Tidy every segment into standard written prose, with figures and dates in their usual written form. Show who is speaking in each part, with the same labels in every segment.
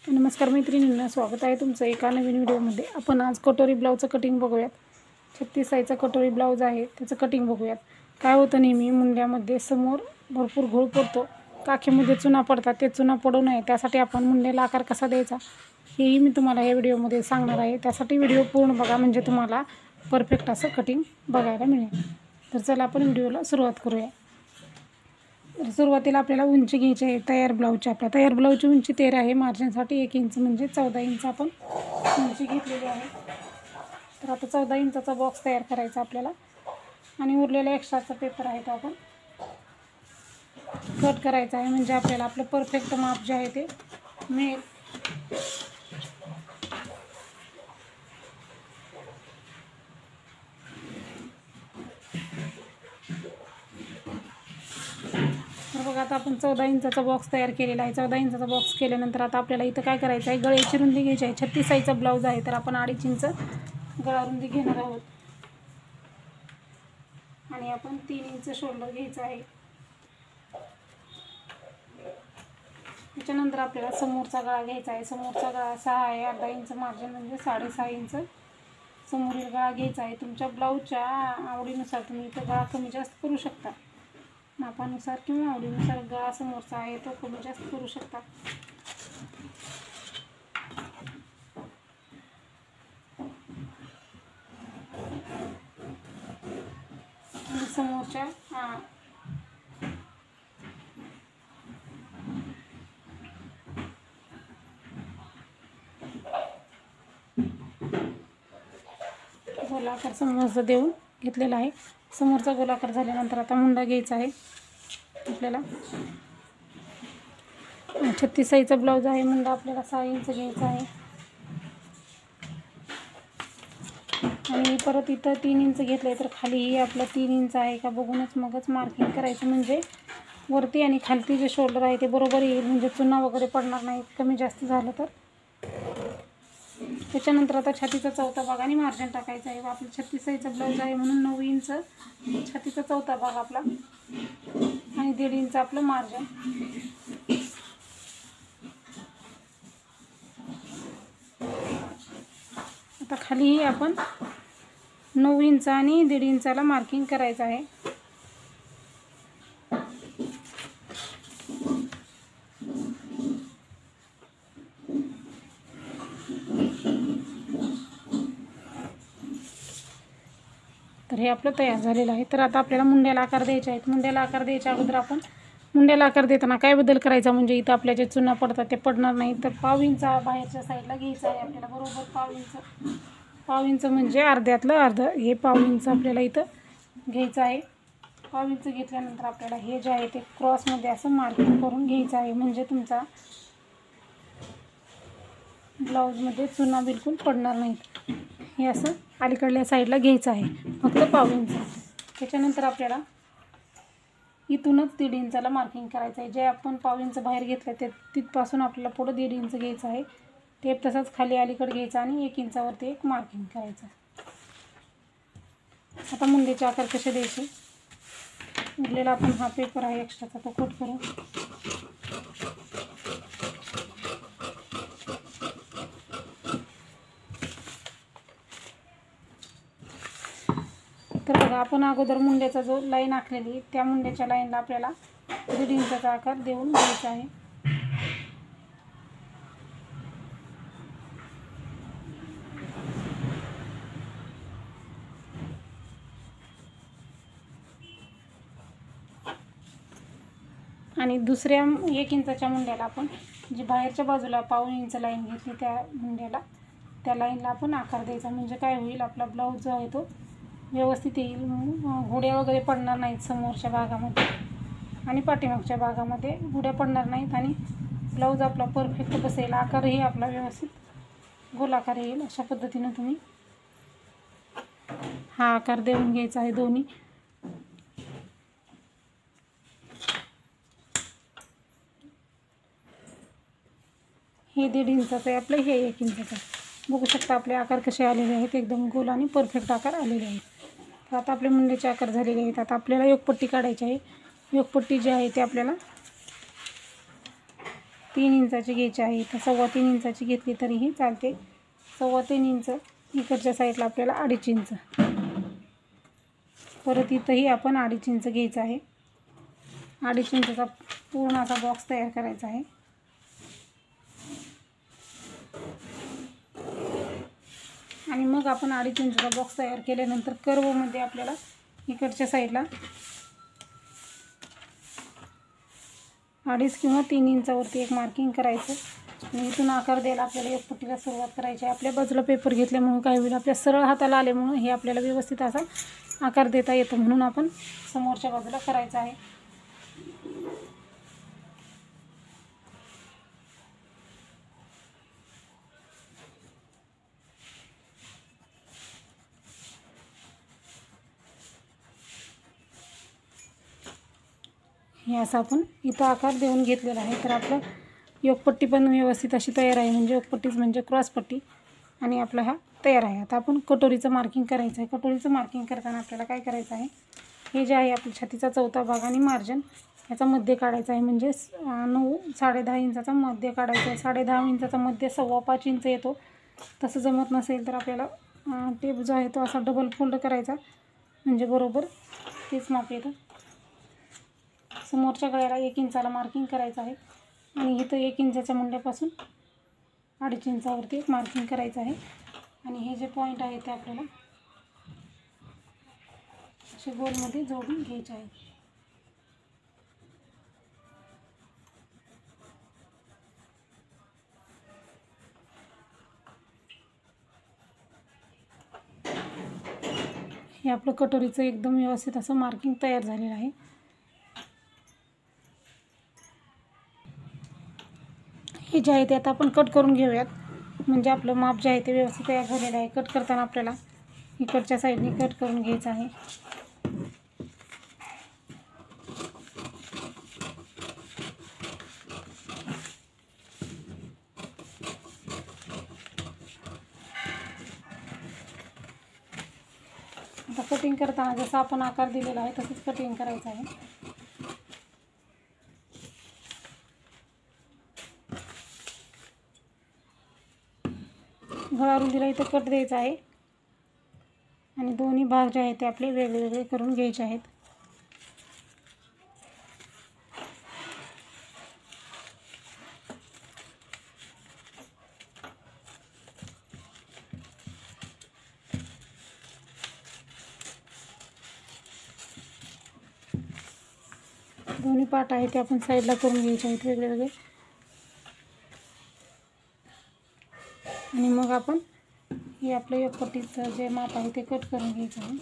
Speaker 1: नमस्कार मैत्रिणींना, स्वागत आहे तुमचं एका नवीन व्हिडिओमध्ये। आपण आज कटोरी ब्लाऊजचं कटिंग बघूयात। 36 साईजचा कटोरी ब्लाऊज आहे, त्याचं कटिंग बघूयात। काय होतं, नेहमी मुंड्यामध्ये समोर भरपूर घोळ पडतो, काखेमध्ये चुना पडतात, ते चुना पडू नये त्यासाठी आपण मुंड्याला आकार कसा द्यायचा हेही मी तुम्हाला या व्हिडिओमध्ये सांगणार आहे। त्यासाठी व्हिडिओ पूर्ण बघा, म्हणजे तुम्हाला परफेक्ट असं कटिंग बघायला मिळेल। तर चला आपण व्हिडिओला सुरुवात करूया। सुरुवातीला आपल्याला उंची घ्यायची आहे तयार ब्लाऊजची। आपल्या तयार ब्लाऊजची उंची 13 आहे, मार्जिनसाठी 1 इंच म्हणजे 14 इंच आपण उंची घेतलेली आहे। तर आता 14 इंचाचा बॉक्स तयार करायचा आपल्याला, आणि उरलेला एक्स्ट्राचा पेपर आहे तो आपण कट करायचा आहे, म्हणजे आपल्याला आपलं परफेक्ट माप जे आहे ते मिळेल। तर बघा, आता आपण 14 इंचाचा बॉक्स तयार केलेला आहे। 14 इंचाचा बॉक्स केल्यानंतर आता आपल्याला इथं काय करायचं आहे, गळ्याची रुंदी घ्यायची आहे। 36 साईजचा ब्लाऊज आहे, तर आपण 2.5 इंच गळा रुंदी घेणार आहोत, आणि आपण 3 इंच शोल्डर घ्यायचं आहे। त्याच्यानंतर आपल्याला समोरचा गळा घ्यायचा आहे। समोरचा गळा 6 आहे, अर्धा इंच मार्जिन म्हणजे 6.5 इंच समोरील गळा घ्यायचा आहे। तुमच्या ब्लाऊजच्या आवडीनुसार तुम्ही इथं गळा कमी जास्त करू शकता, मापानुसार किंवा आवडीनुसार गळा समोरचा आहे तो कमी जास्त करू शकता। आणि समोरच्या गोलाकार समोरचा देऊन घेतलेला आहे। समोरचा गोलाकार झाल्यानंतर आता मुंडा घ्यायचा आहे आपल्याला। 36 साईजचा ब्लाऊज आहे, मुंडा आपल्याला 6 इंच घ्यायचा आहे, आणि परत इथं 3 इंच घेतले तर खालीही आपलं 3 इंच आहे का बघूनच मगच मार्किंग करायचं, म्हणजे वरती आणि खालती जे शोल्डर आहे ते बरोबर येईल, म्हणजे चुना वगैरे पडणार नाही कमी जास्त झालं तर। त्याच्यानंतर आता छातीचा चौथा भाग आणि मार्जिन टाकायचं आहे। आपलं 36 साईजचा ब्लाऊज आहे म्हणून 9 इंच छातीचा चौथा भाग आपला, आणि 1.5 इंच आपलं मार्जिन। आता खालीही आपण 9 इंच आणि 1.5 इंचाला मार्किंग करायचं आहे। तर हे आपलं तयार झालेलं आहे। तर आता आपल्याला मुंड्याला आकार द्यायचे आहेत। मुंड्याला आकार द्यायच्या अगोदर आपण मुंड्याला आकार देताना काय बदल करायचा, म्हणजे इथं आपल्या जे चुना पडतात ते पडणार नाही। तर पाव इंच बाहेरच्या साईडला घ्यायचा आहे आपल्याला, बरोबर पाव इंच म्हणजे अर्ध्यातलं अर्ध, हे पाव इंच आपल्याला इथं घ्यायचं आहे। पाव इंच घेतल्यानंतर आपल्याला हे जे आहे ते क्रॉसमध्ये असं मार्किंग करून घ्यायचं आहे, म्हणजे तुमचा ब्लाऊजमध्ये चुना बिलकुल पडणार नाहीत। हे असं अलीकडल्या साईडला घ्यायचं आहे, फक्त पाव इंच। त्याच्यानंतर आपल्याला इथूनच 1.5 इंचाला मार्किंग करायचं आहे। जे आपण पाव इंच बाहेर घेतलं ते तिथपासून आपल्याला पुढं 1.5 इंच घ्यायचं आहे। टेप तसाच खाली अलीकडे घ्यायचा आणि 1 इंचावरती एक मार्किंग करायचं। आता मुंडीचे आकार कसे द्यायचे, उरलेला आपण हा पेपर आहे एक्स्ट्राचा तो कट करू। तर बघा, आपण अगोदर मुंड्याचा जो लाईन आखलेली त्या मुंड्याच्या लाईनला आपल्याला 1.5 इंचाचा आकार देऊन घ्यायचा आहे। आणि दुसऱ्या 1 इंचाच्या मुंड्याला आपण जी बाहेरच्या बाजूला पाऊण इंच लाईन घेतली त्या मुंड्याला, त्या लाईनला आपण आकार द्यायचा, म्हणजे काय होईल, आपला ब्लाऊज जो आहे तो व्यवस्थित येईल। गुड्या वगैरे पडणार नाहीत समोरच्या भागामध्ये, आणि पाठीमागच्या भागामध्ये गुड्या पडणार नाहीत, आणि ब्लाऊज आपला परफेक्ट बसेल। आकारही आपला व्यवस्थित गोलाकार येईल। अशा पद्धतीने तुम्ही हा आकार देऊन घ्यायचा आहे दोन्ही। हे 1.5 इंचाचं आहे आपलं, हे 1 इंचाचं आहे। बघू शकता आपले आकार कसे आलेले आहेत, एकदम गोल आणि परफेक्ट आकार आलेले आहेत। तर आता आपले मुंड्याचे आकार झालेले आहेत। आता आपल्याला योगपट्टी काढायची आहे। योगपट्टी जी आहे ती आपल्याला 3 इंचाची घ्यायची आहे. तर 3.25 इंचाची घेतली तरीही चालते. 3.25 इंच इकडच्या साईडला आपल्याला 2.5 इंच, परत इथंही आपण 2.5 इंच घ्यायचं आहे. 2.5 इंचाचा पूर्ण असा बॉक्स तयार करायचा आहे. आणि मग आपण 2.5 इंचाचा बॉक्स तयार केल्यानंतर कर्वमध्ये आपल्याला इकडच्या साईडला 2.5 किंवा 3 इंचावरती एक मार्किंग करायचं. आणि इथून आकार द्यायला आपल्याला एक पट्टीला सुरुवात करायची आहे. आपल्या बाजूला पेपर घेतल्यामुळे काय होईल, आपल्या सरळ हाताला आल्यामुळे हे आपल्याला व्यवस्थित असा आकार देता येतो, म्हणून आपण समोरच्या बाजूला करायचं आहे. हे असं आपण इथं आकार देऊन घेतलेला आहे. तर आपलं योगपट्टी पण व्यवस्थित अशी तयार आहे, म्हणजे योगपट्टीच म्हणजे क्रॉसपट्टी, आणि आपला हा तयार आहे. आता आपण कटोरीचं मार्किंग करायचं आहे. कटोरीचं मार्किंग करताना आपल्याला काय करायचं आहे, हे जे आहे आपल्या छातीचा चौथा भाग आणि मार्जिन याचा मध्य काढायचा आहे. म्हणजे 9-10.5 इंचाचा मध्य काढायचा आहे. 10.5 इंचाचा मध्य 5.25 इंच येतो. तसं जमत नसेल तर आपल्याला टेप जो आहे तो असा डबल फोल्ड करायचा, म्हणजे बरोबर तेच माप येतं. समोरच्या गळ्याला 1 इंचाला मार्किंग करायचं आहे. आणि इथं 1 इंचाच्या मुंड्यापासून 2.5 इंचावरती एक मार्किंग करायचं आहे. आणि हे जे पॉईंट आहे ते आपल्याला असे गोलमध्ये जोडून घ्यायचे आहे. हे आपलं कटोरीचं एकदम व्यवस्थित असं मार्किंग तयार झालेलं आहे. हे जे आहे ते आता आपण कट करून घेऊयात, म्हणजे आपलं माप जे आहे ते व्यवस्थित तयार झालेलं आहे. कट करताना आपल्याला इकडच्या साईडने कट करून घ्यायचं आहे. आता कटिंग करताना जसं आपण आकार दिलेला आहे तसंच कटिंग करायचं आहे. गळा रुंदीला इथं कट द्यायचा आहे. आणि दोन्ही भाग जे आहेत ते आपले वेगवेगळे करून घ्यायचे आहेत. दोन्ही पार्ट आहेत ते आपण साईडला करून घ्यायचे आहेत वेगळे. आणि मग आपण हे आपलं योगपट्टीचं जे माप आहे ते कट करून घ्यायचं आहे.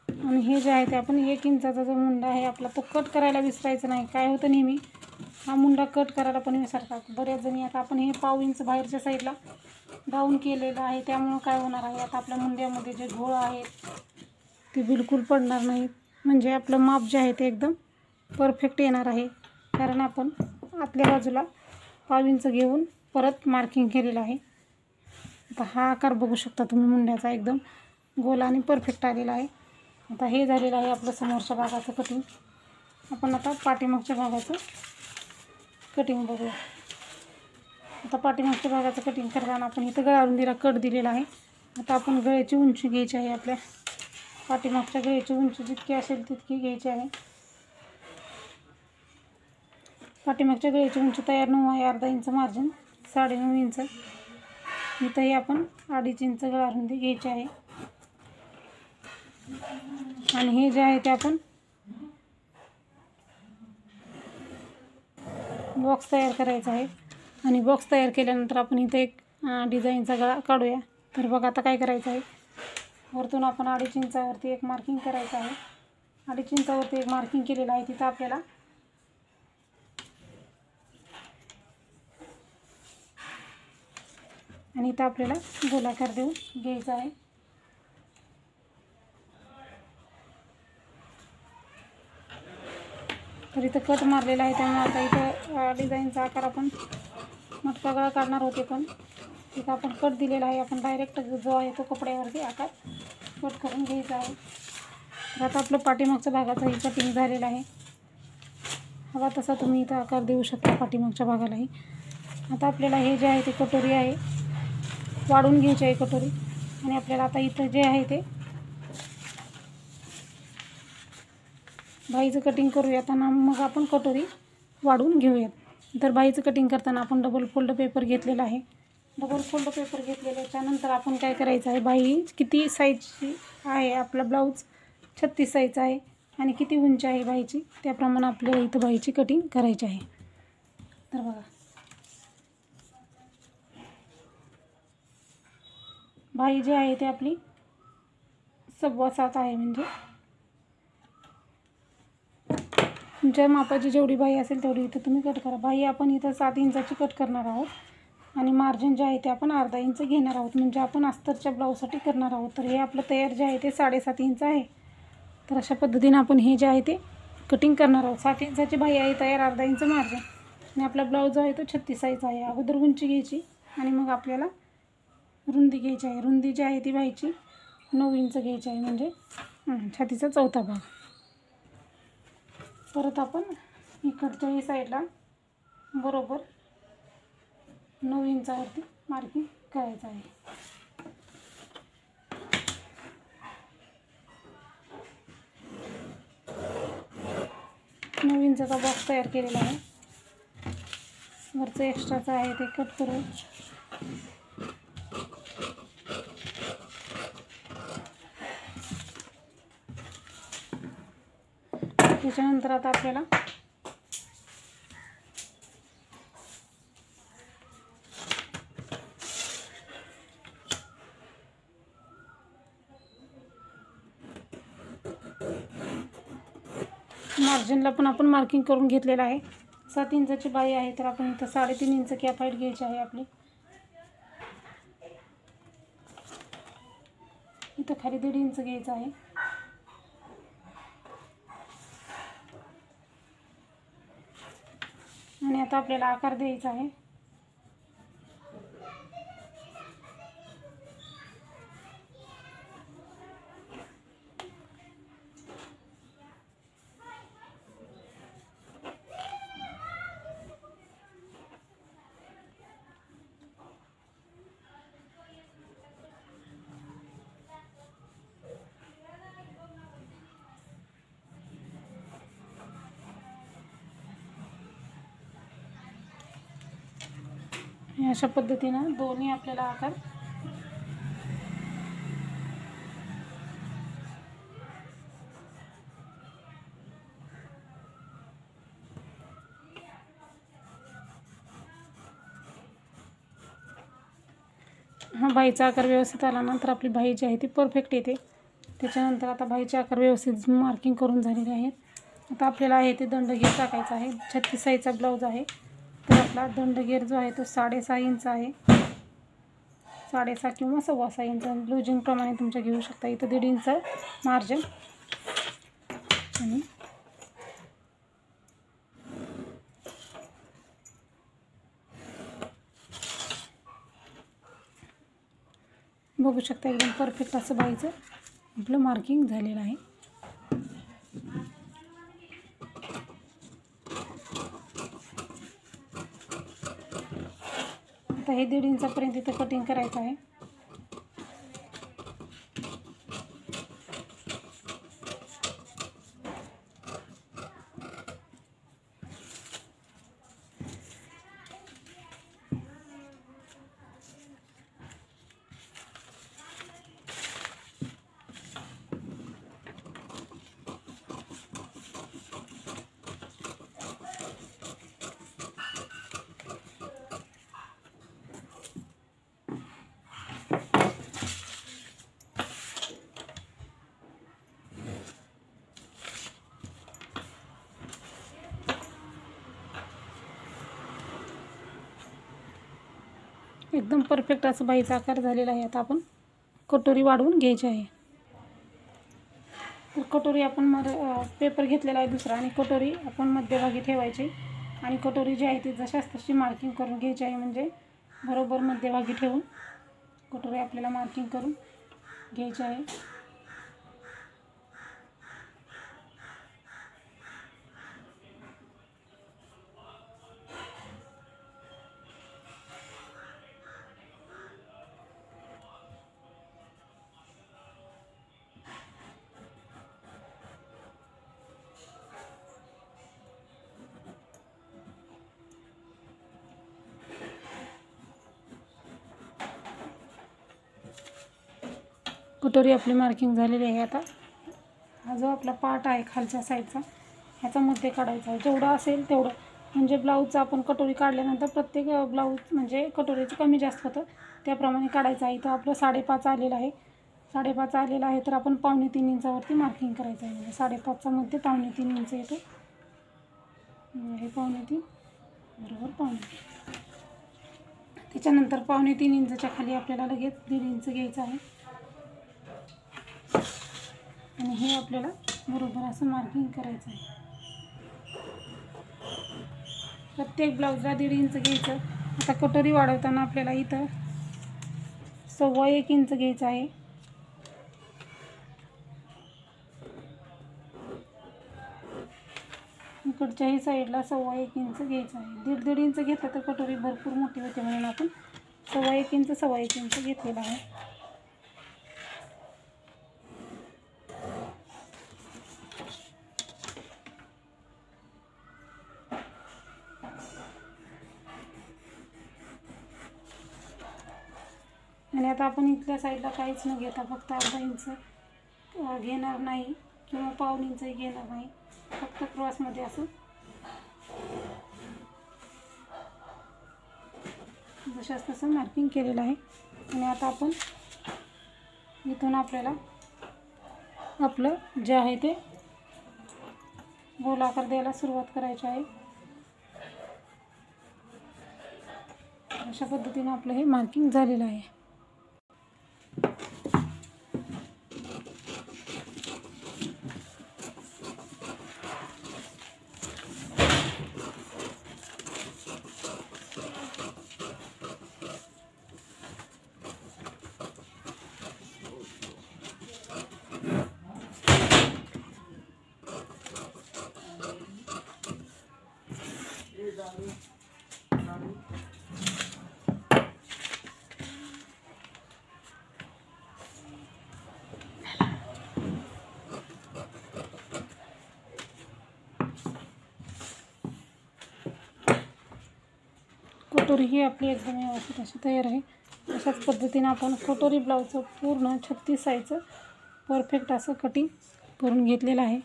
Speaker 1: आणि हे जे आहे ते आपण 1 इंचाचा जो मुंडा आहे आपला तो कट करायला विसरायचं नाही. काय होतं नेहमी हा मुंडा कट करायला पण विसरतात बऱ्याच जणी. आता आपण हे 1.5 इंच बाहेरच्या साईडला डाऊन केलेलं आहे, त्यामुळं काय होणार आहे, आता आपल्या मुंड्यामध्ये जे घोळ आहेत ते बिलकुल पडणार नाहीत. म्हणजे आपलं माप जे आहे ते एकदम परफेक्ट येणार आहे, कारण आपण आतल्या बाजूला 1.5 इंच घेऊन परत मार्किंग केलेलं आहे. आता हा आकार बघू शकता तुम्ही मुंड्याचा, एकदम गोल आणि परफेक्ट आलेला आहे. आता हे झालेलं आहे आपलं समोरच्या भागाचं कटिंग. आपण आता पाठीमागच्या भागाचं कटिंग बघूया. आता पाठीमागच्या भागाचं कटिंग करताना आपण इथं गळा रुंदीला कट दिलेला आहे. आता आपण गळ्याची उंची घ्यायची आहे. आपल्या पाठीमागच्या गळ्याची उंची जितकी असेल तितकी घ्यायची आहे. पाठीमागच्या गळ्याची उंची तयार 9 आहे. अर्धा इंच मार्जिन 9.5 इंच. इथंही आपण 2.5 इंच गळा रुंदी घ्यायची आहे. आणि हे जे आहे ते आपण बॉक्स तयार करायचा आहे. आणि बॉक्स तयार केल्यानंतर आपण इथे एक डिझाईनचा गळा काढूया. तर बघा आता काय करायचं आहे, वरतून आपण 2.5 इंचावरती एक मार्किंग करायचं आहे. 2.5 इंचावरती एक मार्किंग केलेलं आहे. तिथं आपल्याला आणि इथं आपल्याला गोलाकार देऊन घ्यायचा आहे. तर इथं कट मारलेला आहे, त्यामुळे आता इथं डिझाईनचा आकार आपण मटका गळा काढणार होते, पण इथं आपण कट दिलेला आहे. आपण डायरेक्ट जो आहे तो कपड्यावरती आकार कट करून घ्यायचा आहे. तर आता आपलं पाठीमागच्या भागाचंही कटिंग झालेलं आहे. हवा तसा तुम्ही इथं आकार देऊ शकता पाठीमागच्या भागालाही. आता आपल्याला हे जे आहे ते कटोरी आहे वाढून घ्यायची आहे कटोरी. आणि आपल्याला आता इथं जे आहे ते बाईचं कटिंग करूयात आणि मग आपण कटोरी वाढवून घेऊयात. तर बाईचं कटिंग करताना आपण डबल फोल्ड पेपर घेतलेला आहे. डबल फोल्ड पेपर घेतलेल्याच्या नंतर आपण काय करायचं आहे, बाई किती साईजची आहे, आपला ब्लाऊज 36 साईजचा आहे आणि किती उंची आहे बाईची, त्याप्रमाणे आपल्याला इथं बाईची कटिंग करायची आहे. तर बघा, बाई जी आहे ते आपली 7.25 आहे. म्हणजे तुमच्या मापाची जेवढी बाई असेल तेवढी इथं तुम्ही कट करा. बाई आपण इथं 7 इंचाची कट करणार आहोत आणि मार्जिन जे आहे ते आपण अर्धा इंच घेणार आहोत. म्हणजे आपण अस्तरच्या ब्लाऊजसाठी करणार आहोत. तर हे आपलं तयार जे आहे ते 7.5 इंच आहे. तर अशा पद्धतीने आपण हे जे आहे ते कटिंग करणार आहोत. 7 इंचाची बाई आहे तयार, अर्धा इंच मार्जिन आणि आपला ब्लाऊज जो आहे तो 36 साईजचा आहे. अगोदर उंची घ्यायची आणि मग आपल्याला रुंदी घ्यायची आहे. रुंदी जी आहे ती बाईची 9 इंच घ्यायची आहे, म्हणजे छातीचा 4था भाग. परत आपण इकडच्याही साईडला बरोबर 9 इंचावरती मार्किंग करायचं आहे. 9 इंचाचा बॉक्स तयार केलेला आहे. वरचं एक्स्ट्राचं आहे ते कट करू. त्याच्यानंतर आता आपल्याला मार्जिनला पण आपण मार्किंग करून घेतलेलं आहे. 7 इंचाची बाई आहे, तर आपण इथं 3.5 इंच कॅप हाईट घ्यायची आहे आपली. इथं खाली 1.5 इंच घ्यायचं आहे. आणि आता आपल्याला आकार द्यायचा आहे. अशा पद्धतीनं दोन्ही आपल्याला आकार बाईचा आकार व्यवस्थित आला ना तर आपली बाई जी आहे ती परफेक्ट येते. त्याच्यानंतर आता बाईचे आकार व्यवस्थित मार्किंग करून झालेले आहेत. आता आपल्याला आहे ते दंडगेर टाकायचा आहे. 36 साईजचा ब्लाऊज आहे, तर आपला दंडगेर जो आहे तो 6.5 इंच आहे. 6.5 किंवा 6.25 इंच लुजिंगप्रमाणे तुमच्या घेऊ शकता. इथं 1.5 इंच मार्जिन आणि बघू शकता एकदम परफेक्ट असं बाईचं आपलं मार्किंग झालेलं आहे. आता हे 1.5 इंचापर्यंत इथं कटिंग करायचं आहे. एकदम परफेक्ट असं बाईचा आकार झालेला आहे. आता आपण कटोरी वाढवून घ्यायची आहे. तर कटोरी आपण पेपर घेतलेला आहे दुसरा आणि कटोरी आपण मध्यभागी ठेवायची आणि कटोरी जी आहे ती जशाच तशी मार्किंग करून घ्यायची आहे. म्हणजे बरोबर मध्यभागी ठेवून कटोरी आपल्याला मार्किंग करून घ्यायची आहे. कटोरी आपली मार्किंग झालेली आहे. आता हा जो आपला पार्ट आहे खालच्या साईडचा ह्याचा मध्ये काढायचा आहे. जेवढं असेल तेवढं, म्हणजे ब्लाऊजचा आपण कटोरी काढल्यानंतर प्रत्येक ब्लाऊज म्हणजे कटोरीचं कमी जास्त होतं त्याप्रमाणे काढायचं आहे. इथं आपलं 5.5 आलेलं आहे. 5.5 आलेलं आहे तर आपण 2.25 इंचावरती मार्किंग करायचं आहे. म्हणजे 5.5चा मध्ये 2.25 इंच येतो. हे 2.25 बरोबर 2.25. त्याच्यानंतर 2.25 इंचच्या खाली आपल्याला लगेच 1.5 इंच घ्यायचं आहे आणि हे आपल्याला बरोबर असं मार्किंग करायचं आहे. प्रत्येक ब्लाऊजला 1.5 इंच घ्यायचं. आता कटोरी वाढवताना आपल्याला इथं 1.25 इंच घ्यायचं आहे. इकडच्याही साईडला 1.25 इंच घ्यायचं आहे. 1.5 इंच घेतलं तर कटोरी भरपूर मोठी होते म्हणून आपण 1.25 इंच घेतलेला आहे. आणि आता आपण इथल्या साईडला काहीच न घेता फक्त 1/2 इंच घेणार नाही किंवा 1/2 इंचही घेणार नाही. फक्त क्रॉसमध्ये असं जशाच तसं मार्किंग केलेलं आहे. आणि आता आपण इथून आपल्याला आपलं जे आहे ते गोलाकार द्यायला सुरुवात करायची आहे. अशा पद्धतीने आपलं हे मार्किंग झालेलं आहे. कटोरी ही आपली एकदम व्यवस्थित अशी तयार आहे. अशाच पद्धतीने आपण कटोरी ब्लाऊजचं पूर्ण 36 साईजचं परफेक्ट असं कटिंग करून घेतलेलं आहे.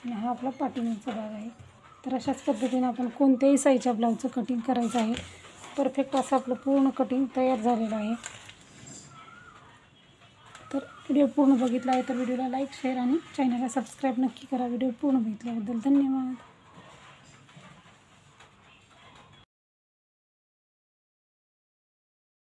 Speaker 1: आणि हा आपला पाठीमागचा भाग आहे. तर अशाच पद्धतीने आपण कोणत्याही साईजच्या ब्लाऊजचं कटिंग करायचं आहे. परफेक्ट असं आपलं पूर्ण कटिंग तयार झालेलं आहे. तर व्हिडिओ पूर्ण बघितला आहे तर व्हिडिओला लाईक, शेअर आणि चॅनलला सबस्क्राईब नक्की करा. व्हिडिओ पूर्ण बघितल्याबद्दल धन्यवाद.